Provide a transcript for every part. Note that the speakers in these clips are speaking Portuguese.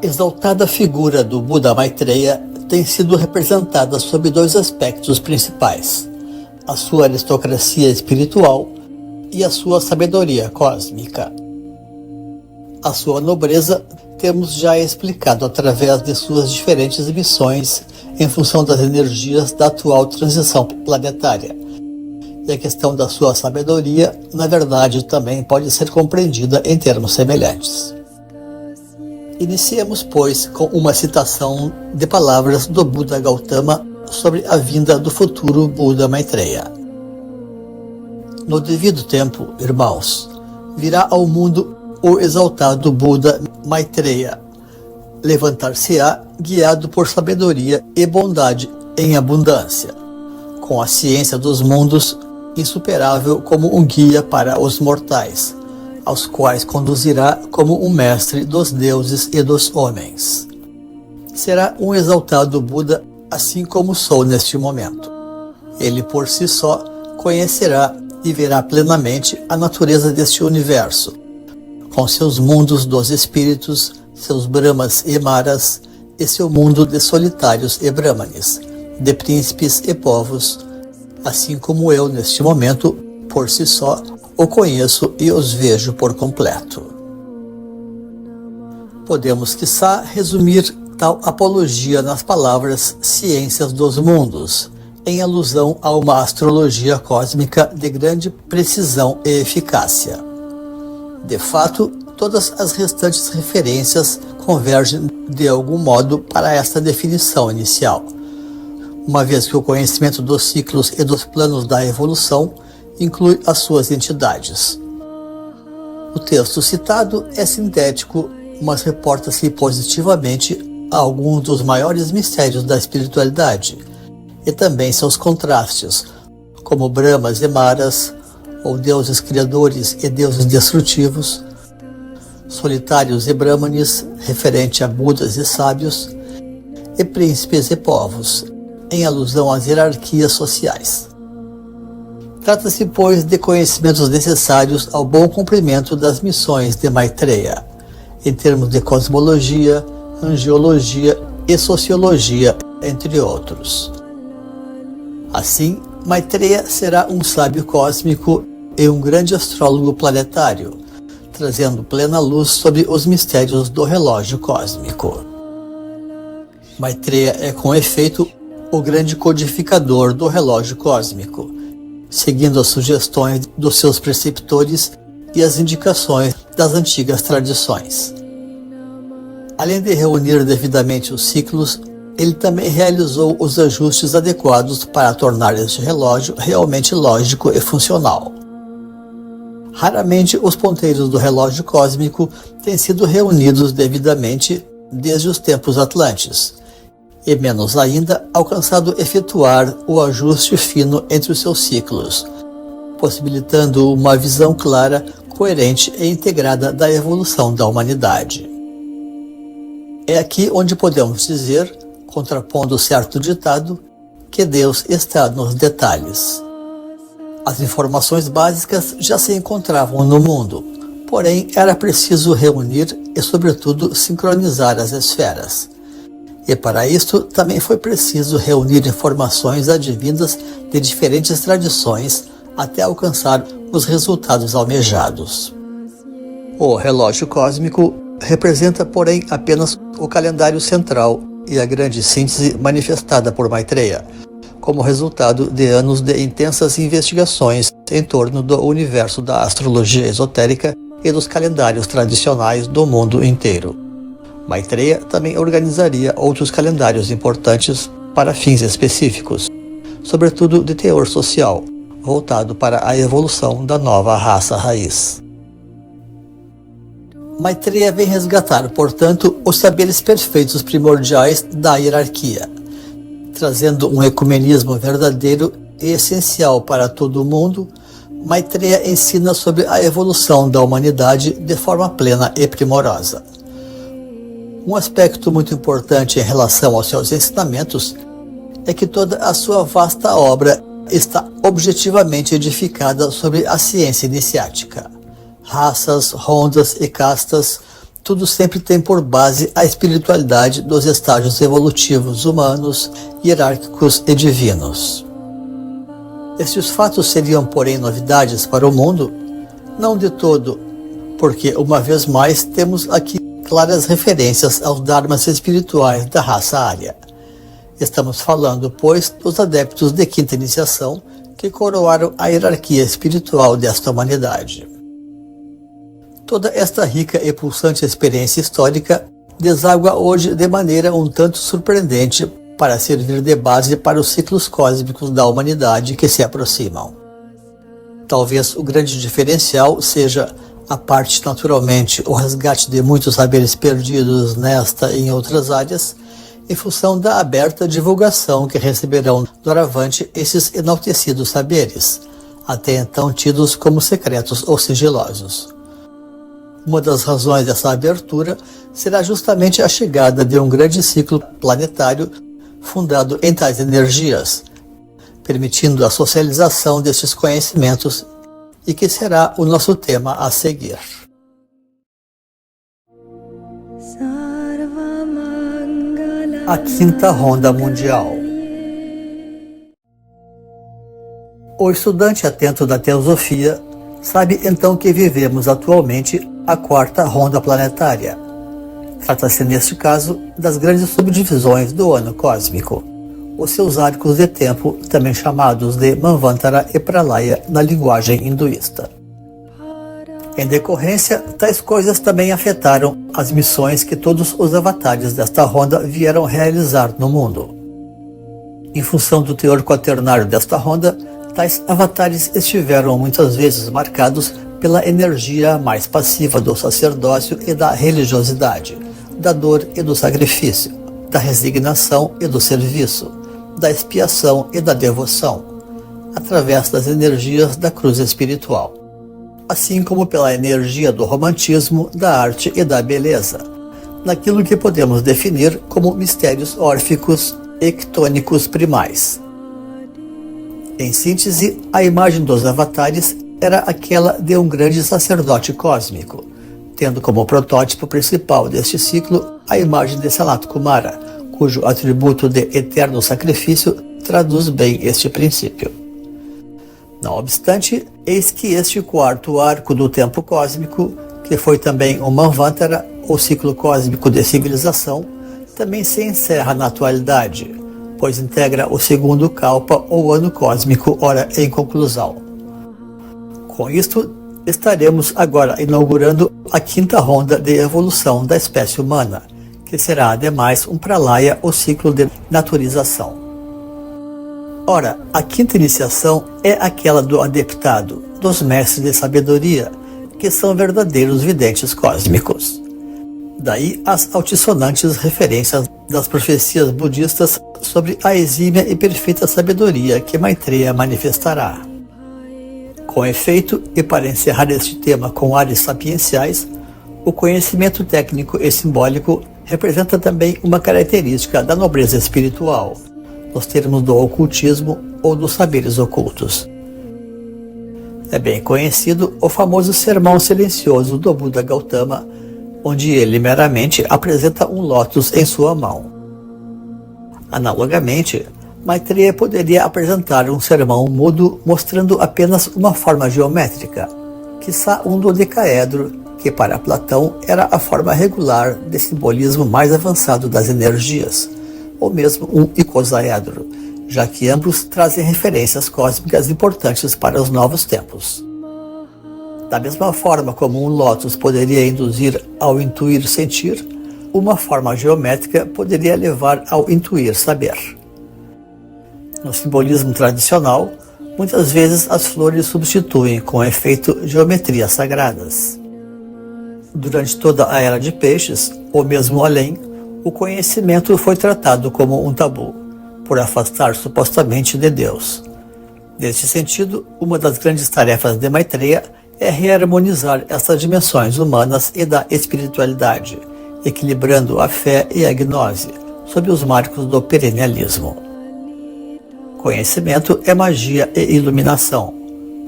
exaltada figura do Buda Maitreya tem sido representada sob dois aspectos principais: a sua aristocracia espiritual e a sua sabedoria cósmica. A sua nobreza temos já explicado através de suas diferentes missões em função das energias da atual transição planetária. E a questão da sua sabedoria, na verdade, também pode ser compreendida em termos semelhantes. Iniciemos, pois, com uma citação de palavras do Buda Gautama sobre a vinda do futuro Buda Maitreya. No devido tempo, irmãos, virá ao mundo o exaltado Buda Maitreya. Levantar-se-á guiado por sabedoria e bondade em abundância, com a ciência dos mundos insuperável como um guia para os mortais, aos quais conduzirá como um mestre dos deuses e dos homens. Será um exaltado Buda, assim como sou neste momento. Ele por si só conhecerá e verá plenamente a natureza deste universo, com seus mundos dos espíritos, seus Brahmas e Maras, e seu mundo de solitários e Brahmanes, de príncipes e povos, assim como eu, neste momento, por si só, o conheço e os vejo por completo. Podemos, quiçá, resumir tal apologia nas palavras ciências dos mundos, em alusão a uma astrologia cósmica de grande precisão e eficácia. De fato, todas as restantes referências convergem de algum modo para esta definição inicial, uma vez que o conhecimento dos ciclos e dos planos da evolução inclui as suas entidades. O texto citado é sintético, mas reporta-se positivamente a alguns dos maiores mistérios da espiritualidade, e também seus contrastes, como Brahmas e Maras, ou deuses criadores e deuses destrutivos, solitários e Brahmanes, referente a Budas e sábios, e príncipes e povos, em alusão às hierarquias sociais. Trata-se, pois, de conhecimentos necessários ao bom cumprimento das missões de Maitreya, em termos de cosmologia, angiologia e sociologia, entre outros. Assim, Maitreya será um sábio cósmico e um grande astrólogo planetário, trazendo plena luz sobre os mistérios do relógio cósmico. Maitreya é, com efeito, o grande codificador do relógio cósmico, seguindo as sugestões dos seus preceptores e as indicações das antigas tradições. Além de reunir devidamente os ciclos, ele também realizou os ajustes adequados para tornar este relógio realmente lógico e funcional. Raramente os ponteiros do relógio cósmico têm sido reunidos devidamente desde os tempos atlantes, e menos ainda alcançado efetuar o ajuste fino entre os seus ciclos, possibilitando uma visão clara, coerente e integrada da evolução da humanidade. É aqui onde podemos dizer, contrapondo certo ditado, que Deus está nos detalhes. As informações básicas já se encontravam no mundo, porém era preciso reunir e, sobretudo, sincronizar as esferas. E para isto também foi preciso reunir informações advindas de diferentes tradições até alcançar os resultados almejados. O relógio cósmico representa, porém, apenas o calendário central e a grande síntese manifestada por Maitreya, como resultado de anos de intensas investigações em torno do universo da astrologia esotérica e dos calendários tradicionais do mundo inteiro. Maitreya também organizaria outros calendários importantes para fins específicos, sobretudo de teor social, voltado para a evolução da nova raça raiz. Maitreya vem resgatar, portanto, os saberes perfeitos primordiais da hierarquia, trazendo um ecumenismo verdadeiro e essencial para todo o mundo. Maitreya ensina sobre a evolução da humanidade de forma plena e primorosa. Um aspecto muito importante em relação aos seus ensinamentos é que toda a sua vasta obra está objetivamente edificada sobre a ciência iniciática. Raças, rondas e castas, tudo sempre tem por base a espiritualidade dos estágios evolutivos humanos, hierárquicos e divinos. Estes fatos seriam, porém, novidades para o mundo? Não de todo, porque, uma vez mais, temos aqui claras referências aos dharmas espirituais da raça ária. Estamos falando, pois, dos adeptos de quinta iniciação que coroaram a hierarquia espiritual desta humanidade. Toda esta rica e pulsante experiência histórica deságua hoje de maneira um tanto surpreendente para servir de base para os ciclos cósmicos da humanidade que se aproximam. Talvez o grande diferencial seja, a parte naturalmente, o resgate de muitos saberes perdidos nesta e em outras áreas, em função da aberta divulgação que receberão doravante esses enaltecidos saberes, até então tidos como secretos ou sigilosos. Uma das razões dessa abertura será justamente a chegada de um grande ciclo planetário fundado em tais energias, permitindo a socialização destes conhecimentos e que será o nosso tema a seguir. A Quinta Ronda Mundial. O estudante atento da teosofia sabe então que vivemos atualmente a quarta ronda planetária. Trata-se, neste caso, das grandes subdivisões do ano cósmico, os seus arcos de tempo, também chamados de Manvantara e Pralaya na linguagem hinduísta. Em decorrência, tais coisas também afetaram as missões que todos os avatares desta ronda vieram realizar no mundo. Em função do teor quaternário desta ronda, tais avatares estiveram muitas vezes marcados pela energia mais passiva do sacerdócio e da religiosidade, da dor e do sacrifício, da resignação e do serviço, da expiação e da devoção, através das energias da cruz espiritual, assim como pela energia do romantismo, da arte e da beleza, naquilo que podemos definir como mistérios órficos e ctônicos primais. Em síntese, a imagem dos avatares era aquela de um grande sacerdote cósmico, tendo como protótipo principal deste ciclo a imagem de Sanat Kumara, cujo atributo de eterno sacrifício traduz bem este princípio. Não obstante, eis que este quarto arco do tempo cósmico, que foi também o Manvantara, ou ciclo cósmico de civilização, também se encerra na atualidade, pois integra o segundo Kalpa, ou ano cósmico, ora em conclusão. Com isto, estaremos agora inaugurando a quinta ronda de evolução da espécie humana, que será ademais um Pralaya, ou ciclo de naturização. Ora, a quinta iniciação é aquela do adeptado, dos mestres de sabedoria, que são verdadeiros videntes cósmicos. Daí as altissonantes referências das profecias budistas sobre a exímia e perfeita sabedoria que Maitreya manifestará. Com efeito, e para encerrar este tema com ares sapienciais, o conhecimento técnico e simbólico representa também uma característica da nobreza espiritual, nos termos do ocultismo ou dos saberes ocultos. É bem conhecido o famoso sermão silencioso do Buda Gautama, onde ele meramente apresenta um lótus em sua mão. Analogamente, Maitreya poderia apresentar um sermão mudo mostrando apenas uma forma geométrica, quiçá um dodecaedro, que para Platão era a forma regular de simbolismo mais avançado das energias, ou mesmo um icosaedro, já que ambos trazem referências cósmicas importantes para os novos tempos. Da mesma forma como um lótus poderia induzir ao intuir sentir, uma forma geométrica poderia levar ao intuir saber. No simbolismo tradicional, muitas vezes as flores substituem com efeito geometrias sagradas. Durante toda a Era de Peixes, ou mesmo além, o conhecimento foi tratado como um tabu, por afastar supostamente de Deus. Neste sentido, uma das grandes tarefas de Maitreya é reharmonizar essas dimensões humanas e da espiritualidade, equilibrando a fé e a gnose, sob os marcos do perennialismo. Conhecimento é magia e iluminação,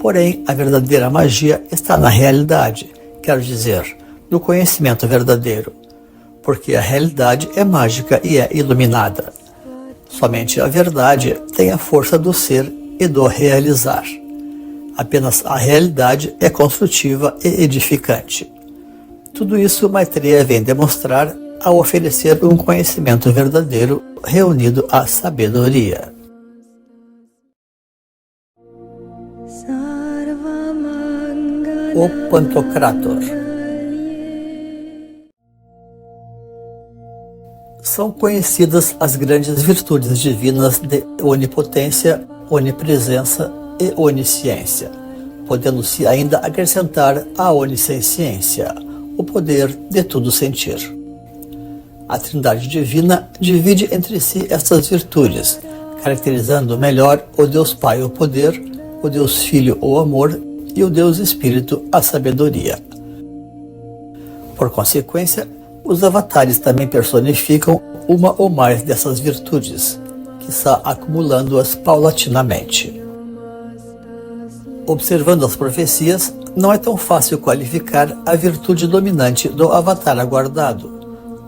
porém a verdadeira magia está na realidade, quer dizer, no conhecimento verdadeiro, porque a realidade é mágica e é iluminada. Somente a verdade tem a força do ser e do realizar. Apenas a realidade é construtiva e edificante. Tudo isso Maitreya vem demonstrar ao oferecer um conhecimento verdadeiro reunido à sabedoria. O Pantocrator. São conhecidas as grandes virtudes divinas de onipotência, onipresença e onisciência, podendo-se ainda acrescentar a onisciência, o poder de tudo sentir. A Trindade Divina divide entre si estas virtudes, caracterizando melhor o Deus Pai o poder, o Deus Filho o amor e o Deus Espírito a sabedoria. Por consequência, os avatares também personificam uma ou mais dessas virtudes, quiçá acumulando-as paulatinamente. Observando as profecias, não é tão fácil qualificar a virtude dominante do avatar aguardado,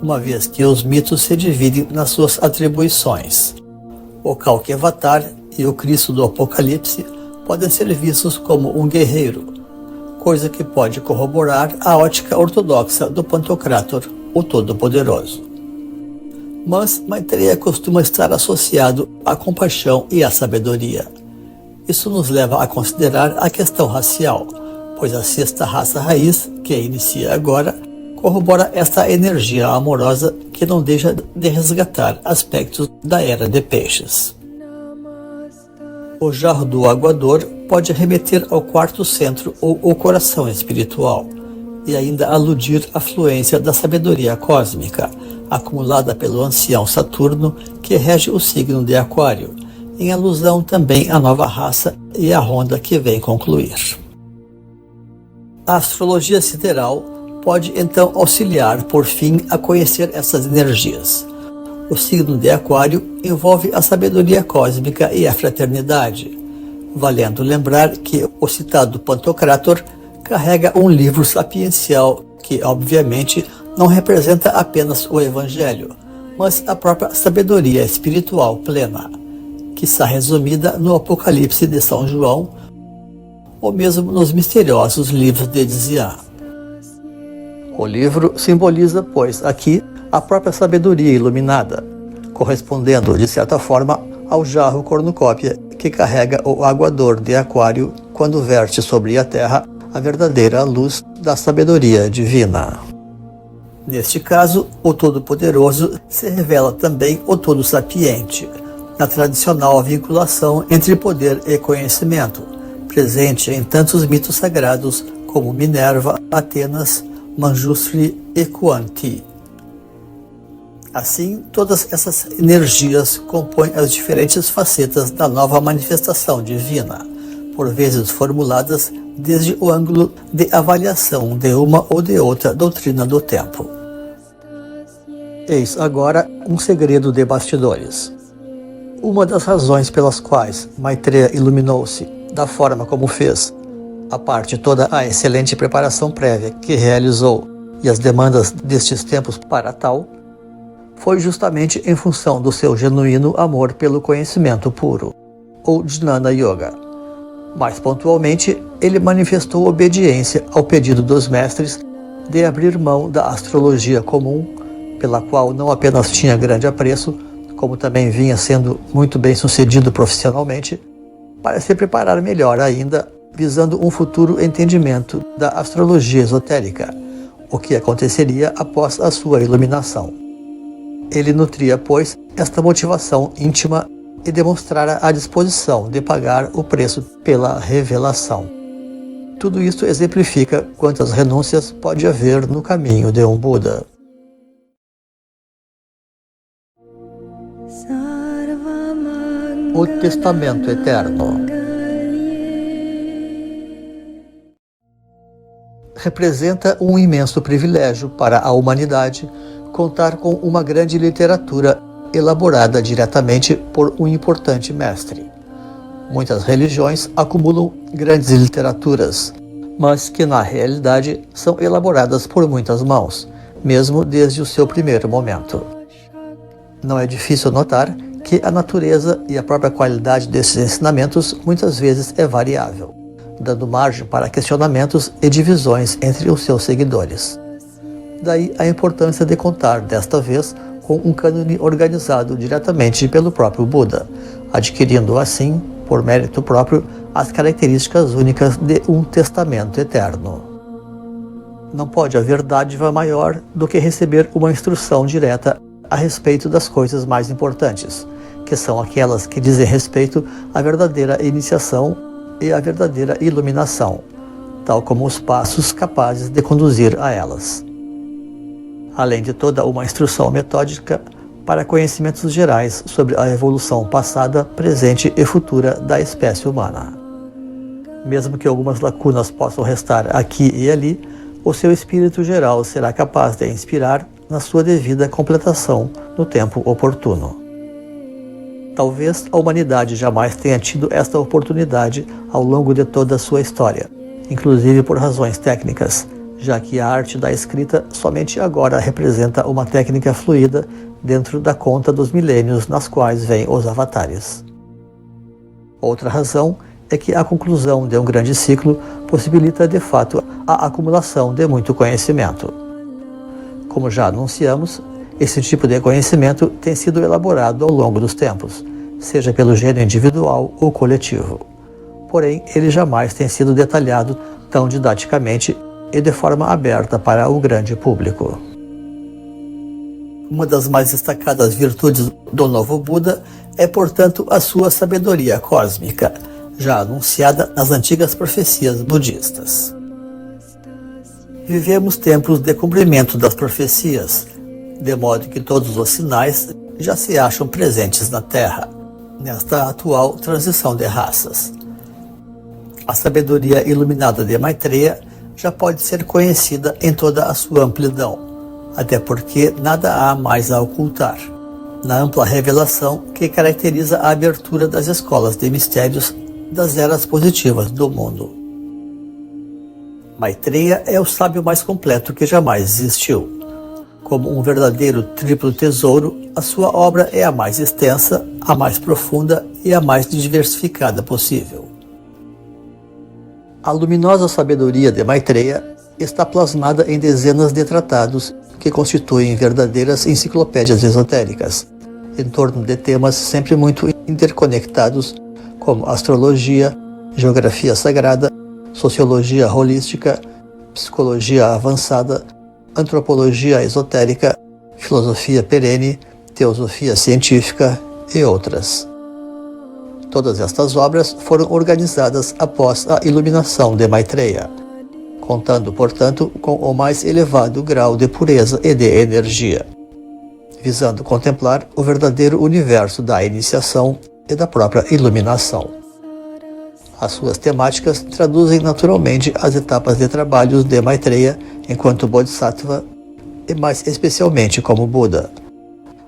uma vez que os mitos se dividem nas suas atribuições. O Kalki Avatar e o Cristo do Apocalipse podem ser vistos como um guerreiro, coisa que pode corroborar a ótica ortodoxa do Pantocrator, o Todo-Poderoso. Mas Maitreya costuma estar associado à compaixão e à sabedoria. Isso nos leva a considerar a questão racial, pois a sexta raça raiz, que inicia agora, corrobora esta energia amorosa que não deixa de resgatar aspectos da Era de Peixes. O jarro do aguador pode remeter ao quarto centro ou ao coração espiritual, e ainda aludir à fluência da sabedoria cósmica, acumulada pelo ancião Saturno, que rege o signo de Aquário, em alusão também à nova raça e à ronda que vem concluir. A astrologia sideral pode então auxiliar, por fim, a conhecer essas energias. O signo de Aquário envolve a sabedoria cósmica e a fraternidade, valendo lembrar que o citado Pantocrator carrega um livro sapiencial que, obviamente, não representa apenas o Evangelho, mas a própria sabedoria espiritual plena, que está resumida no Apocalipse de São João, ou mesmo nos misteriosos livros de Dzian. O livro simboliza, pois, aqui a própria sabedoria iluminada, correspondendo, de certa forma, ao jarro cornucópia que carrega o aguador de Aquário quando verte sobre a terra a verdadeira luz da sabedoria divina. Neste caso, o Todo-Poderoso se revela também o Todo-Sapiente, na tradicional vinculação entre poder e conhecimento, presente em tantos mitos sagrados como Minerva, Atenas, Manjushri e Kuan-Ti. Assim, todas essas energias compõem as diferentes facetas da nova manifestação divina, por vezes formuladas desde o ângulo de avaliação de uma ou de outra doutrina do tempo. Eis agora um segredo de bastidores. Uma das razões pelas quais Maitreya iluminou-se da forma como fez, a parte toda a excelente preparação prévia que realizou e as demandas destes tempos para tal, foi justamente em função do seu genuíno amor pelo conhecimento puro, ou Jnana Yoga. Mais pontualmente, ele manifestou obediência ao pedido dos mestres de abrir mão da astrologia comum, pela qual não apenas tinha grande apreço, como também vinha sendo muito bem sucedido profissionalmente, para se preparar melhor ainda, visando um futuro entendimento da astrologia esotérica, o que aconteceria após a sua iluminação. Ele nutria, pois, esta motivação íntima e demonstrara a disposição de pagar o preço pela revelação. Tudo isto exemplifica quantas renúncias pode haver no caminho de um Buda. O Testamento Eterno representa um imenso privilégio para a humanidade contar com uma grande literatura elaborada diretamente por um importante mestre. Muitas religiões acumulam grandes literaturas, mas que na realidade são elaboradas por muitas mãos, mesmo desde o seu primeiro momento. Não é difícil notar que a natureza e a própria qualidade desses ensinamentos muitas vezes é variável, dando margem para questionamentos e divisões entre os seus seguidores. Daí a importância de contar, desta vez, com um cânone organizado diretamente pelo próprio Buda, adquirindo assim, por mérito próprio, as características únicas de um testamento eterno. Não pode haver dádiva maior do que receber uma instrução direta a respeito das coisas mais importantes, que são aquelas que dizem respeito à verdadeira iniciação e à verdadeira iluminação, tal como os passos capazes de conduzir a elas. Além de toda uma instrução metódica para conhecimentos gerais sobre a evolução passada, presente e futura da espécie humana. Mesmo que algumas lacunas possam restar aqui e ali, o seu espírito geral será capaz de inspirar na sua devida completação no tempo oportuno. Talvez a humanidade jamais tenha tido esta oportunidade ao longo de toda a sua história, inclusive por razões técnicas, já que a arte da escrita somente agora representa uma técnica fluida dentro da conta dos milênios nas quais vêm os avatares. Outra razão é que a conclusão de um grande ciclo possibilita de fato a acumulação de muito conhecimento. Como já anunciamos, esse tipo de conhecimento tem sido elaborado ao longo dos tempos, seja pelo gênio individual ou coletivo. Porém, ele jamais tem sido detalhado tão didaticamente e de forma aberta para o grande público. Uma das mais destacadas virtudes do novo Buda é, portanto, a sua sabedoria cósmica, já anunciada nas antigas profecias budistas. Vivemos tempos de cumprimento das profecias, de modo que todos os sinais já se acham presentes na Terra, nesta atual transição de raças. A sabedoria iluminada de Maitreya já pode ser conhecida em toda a sua amplidão, até porque nada há mais a ocultar, na ampla revelação que caracteriza a abertura das escolas de mistérios das eras positivas do mundo. Maitreya é o sábio mais completo que jamais existiu. Como um verdadeiro triplo tesouro, a sua obra é a mais extensa, a mais profunda e a mais diversificada possível. A luminosa sabedoria de Maitreya está plasmada em dezenas de tratados que constituem verdadeiras enciclopédias esotéricas, em torno de temas sempre muito interconectados, como astrologia, geografia sagrada, sociologia holística, psicologia avançada, antropologia esotérica, filosofia perene, teosofia científica e outras. Todas estas obras foram organizadas após a iluminação de Maitreya, contando, portanto, com o mais elevado grau de pureza e de energia, visando contemplar o verdadeiro universo da iniciação e da própria iluminação. As suas temáticas traduzem naturalmente as etapas de trabalhos de Maitreya enquanto Bodhisattva e mais especialmente como Buda,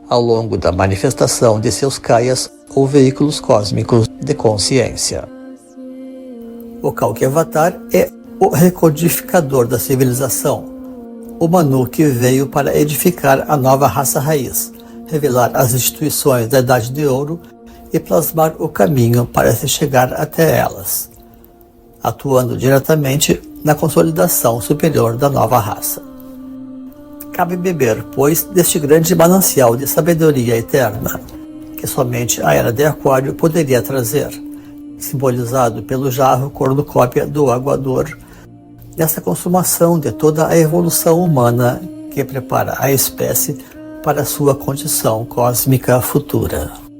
ao longo da manifestação de seus kayas ou veículos cósmicos de consciência. O Kalki-Avatar é o recodificador da civilização, o Manu que veio para edificar a nova raça raiz, revelar as instituições da Idade de Ouro e plasmar o caminho para se chegar até elas, atuando diretamente na consolidação superior da nova raça. Cabe beber, pois, deste grande manancial de sabedoria eterna, que somente a Era de Aquário poderia trazer, simbolizado pelo jarro cornucópia do aguador, nessa consumação de toda a evolução humana que prepara a espécie para sua condição cósmica futura.